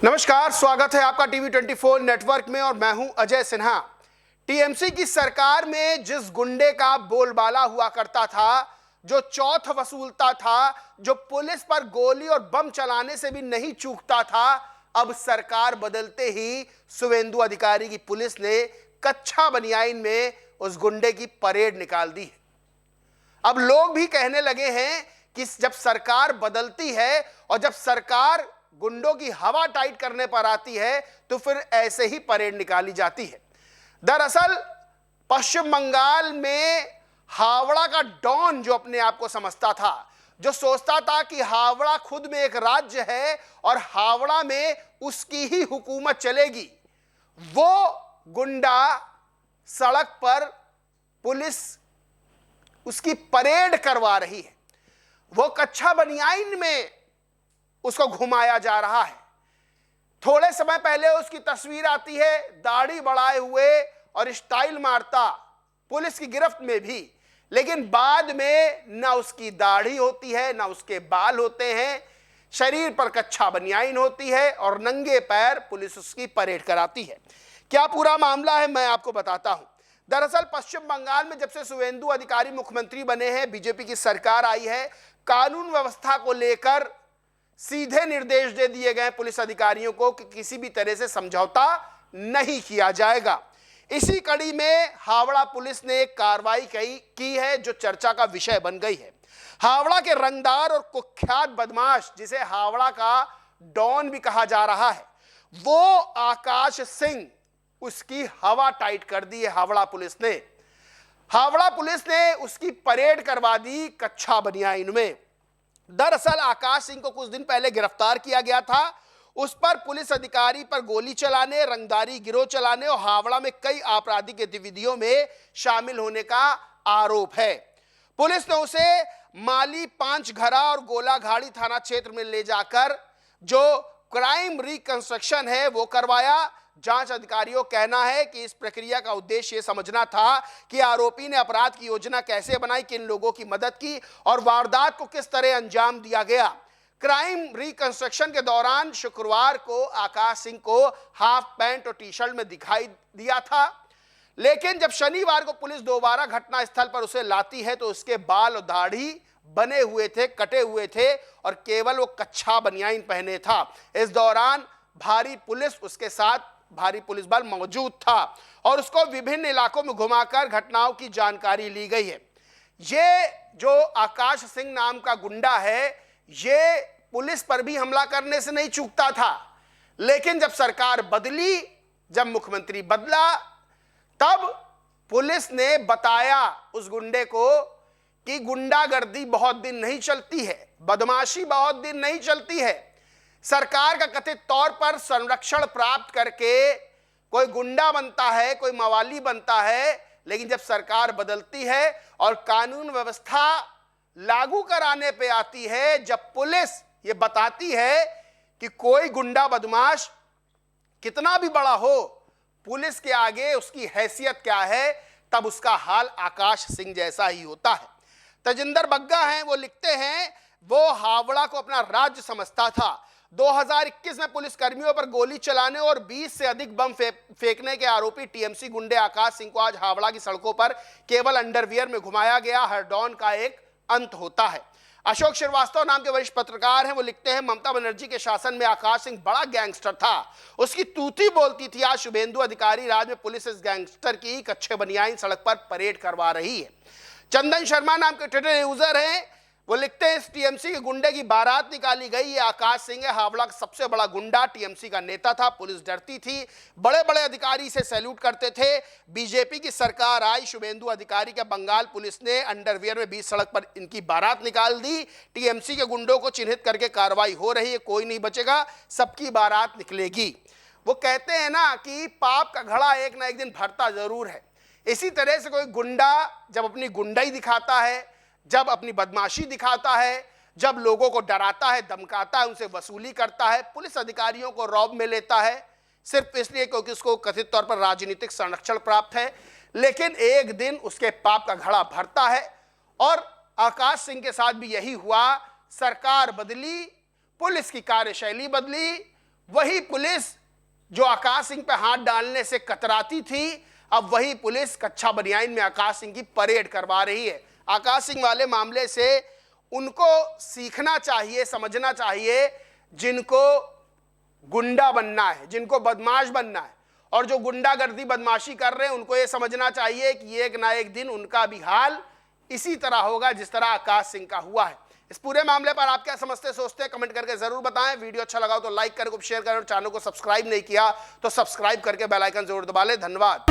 नमस्कार, स्वागत है आपका टीवी 24 नेटवर्क में और मैं हूं अजय सिन्हा। टीएमसी की सरकार में जिस गुंडे का बोलबाला हुआ करता था, जो चौथ वसूलता था, जो पुलिस पर गोली और बम चलाने से भी नहीं चूकता था, अब सरकार बदलते ही शुभेंदु अधिकारी की पुलिस ने कच्छा बनियाइन में उस गुंडे की परेड निकाल दी है। अब लोग भी कहने लगे हैं कि जब सरकार बदलती है और जब सरकार गुंडों की हवा टाइट करने पर आती है तो फिर ऐसे ही परेड निकाली जाती है। दरअसल पश्चिम बंगाल में हावड़ा का डॉन जो अपने आप को समझता था, जो सोचता था कि हावड़ा खुद में एक राज्य है और हावड़ा में उसकी ही हुकूमत चलेगी, वो गुंडा सड़क पर पुलिस उसकी परेड करवा रही है। वो कच्छा बनियाइन में उसको घुमाया जा रहा है। थोड़े समय पहले उसकी तस्वीर आती है दाढ़ी बढ़ाए हुए और स्टाइल मारता, पुलिस की गिरफ्त में भी, लेकिन बाद में ना उसकी दाढ़ी होती है ना उसके बाल होते हैं, शरीर पर कच्छा बनियाइन होती है और नंगे पैर पुलिस उसकी परेड कराती है। क्या पूरा मामला है मैं आपको बताता हूं। दरअसल पश्चिम बंगाल में जब से शुभेंदु अधिकारी मुख्यमंत्री बने हैं, बीजेपी की सरकार आई है, कानून व्यवस्था को लेकर सीधे निर्देश दे दिए गए पुलिस अधिकारियों को कि किसी भी तरह से समझौता नहीं किया जाएगा। इसी कड़ी में हावड़ा पुलिस ने एक कार्रवाई की है जो चर्चा का विषय बन गई है। हावड़ा के रंगदार और कुख्यात बदमाश, जिसे हावड़ा का डॉन भी कहा जा रहा है, वो आकाश सिंह, उसकी हवा टाइट कर दी है हावड़ा पुलिस ने। हावड़ा पुलिस ने उसकी परेड करवा दी कच्छा बनियाइन में। दरअसल आकाश सिंह को कुछ दिन पहले गिरफ्तार किया गया था। उस पर पुलिस अधिकारी पर गोली चलाने, रंगदारी गिरोह चलाने और हावड़ा में कई आपराधिक गतिविधियों में शामिल होने का आरोप है। पुलिस ने उसे माली, पांचघरा और गोलाघाड़ी थाना क्षेत्र में ले जाकर जो क्राइम रिकंस्ट्रक्शन है वो करवाया। जांच अधिकारियों का कहना है कि इस प्रक्रिया का उद्देश्य यह समझना था कि आरोपी ने अपराध की योजना कैसे बनाई, किन लोगों की मदद की और वारदात को किस तरह अंजाम दिया गया। क्राइम रिकंस्ट्रक्शन के दौरान शुक्रवार को आकाश सिंह को हाफ पैंट और टी शर्ट में दिखाई दिया था, लेकिन जब शनिवार को पुलिस दोबारा घटनास्थल पर उसे लाती है तो उसके बाल और दाढ़ी बने हुए थे, कटे हुए थे और केवल वो कच्छा बनियाइन पहने था। इस दौरान भारी पुलिस बल मौजूद था और उसको विभिन्न इलाकों में घुमाकर घटनाओं की जानकारी ली गई है। ये जो आकाश सिंह नाम का गुंडा है, ये पुलिस पर भी हमला करने से नहीं चूकता था, लेकिन जब सरकार बदली, जब मुख्यमंत्री बदला, तब पुलिस ने बताया उस गुंडे को कि गुंडागर्दी बहुत दिन नहीं चलती है, बदमाशी बहुत दिन नहीं चलती है। सरकार का कथित तौर पर संरक्षण प्राप्त करके कोई गुंडा बनता है, कोई मवाली बनता है, लेकिन जब सरकार बदलती है और कानून व्यवस्था लागू कराने पे आती है, जब पुलिस ये बताती है कि कोई गुंडा बदमाश कितना भी बड़ा हो, पुलिस के आगे उसकी हैसियत क्या है, तब उसका हाल आकाश सिंह जैसा ही होता है। तजिंदर बग्गा हैं, वो लिखते हैं वो हावड़ा को अपना राज्य समझता था। 2021 में पुलिस कर्मियों पर गोली चलाने और 20 से अधिक बम फेंकने के आरोपी टीएमसी गुंडे आकाश सिंह को आज हावड़ा की सड़कों पर केवल अंडरवियर में घुमाया गया। हर डॉन का एक अंत होता है। अशोक श्रीवास्तव नाम के वरिष्ठ पत्रकार हैं, वो लिखते हैं ममता बनर्जी के शासन में आकाश सिंह बड़ा गैंगस्टर था, उसकी तूती बोलती थी। आज शुभेंदु अधिकारी राज में पुलिस इस गैंगस्टर की कच्छे बनियाइन सड़क पर परेड करवा रही है। चंदन शर्मा नाम के ट्विटर यूजर हैं, वो लिखते हैं इस टीएमसी के गुंडे की बारात निकाली गई। ये आकाश सिंह है, हावड़ा का सबसे बड़ा गुंडा, टीएमसी का नेता था। पुलिस डरती थी, बड़े बड़े अधिकारी इसे सैल्यूट करते थे। बीजेपी की सरकार आई, शुभेंदु अधिकारी के बंगाल पुलिस ने अंडरवियर में बीच सड़क पर इनकी बारात निकाल दी। टीएमसी के गुंडों को चिन्हित करके कार्रवाई हो रही है, कोई नहीं बचेगा, सबकी बारात निकलेगी। वो कहते हैं ना कि पाप का घड़ा एक ना एक दिन भरता जरूर है। इसी तरह से कोई गुंडा जब अपनी गुंडाई दिखाता है, जब अपनी बदमाशी दिखाता है, जब लोगों को डराता है, धमकाता है, उनसे वसूली करता है, पुलिस अधिकारियों को रौब में लेता है, सिर्फ इसलिए क्योंकि उसको कथित तौर पर राजनीतिक संरक्षण प्राप्त है, लेकिन एक दिन उसके पाप का घड़ा भरता है। और आकाश सिंह के साथ भी यही हुआ। सरकार बदली, पुलिस की कार्यशैली बदली, वही पुलिस जो आकाश सिंह पे हाथ डालने से कतराती थी, अब वही पुलिस कच्छा बनियाइन में आकाश सिंह की परेड करवा रही है। आकाश सिंह वाले मामले से उनको सीखना चाहिए, समझना चाहिए, जिनको गुंडा बनना है, जिनको बदमाश बनना है और जो गुंडागर्दी बदमाशी कर रहे हैं, उनको ये समझना चाहिए कि एक ना एक दिन उनका भी हाल इसी तरह होगा जिस तरह आकाश सिंह का हुआ है। इस पूरे मामले पर आप क्या समझते सोचते हैं, कमेंट करके जरूर बताएं। वीडियो अच्छा लगा तो लाइक करें, शेयर करें और चैनल को सब्सक्राइब नहीं किया तो सब्सक्राइब करके बेल आइकन जरूर दबा लें। धन्यवाद।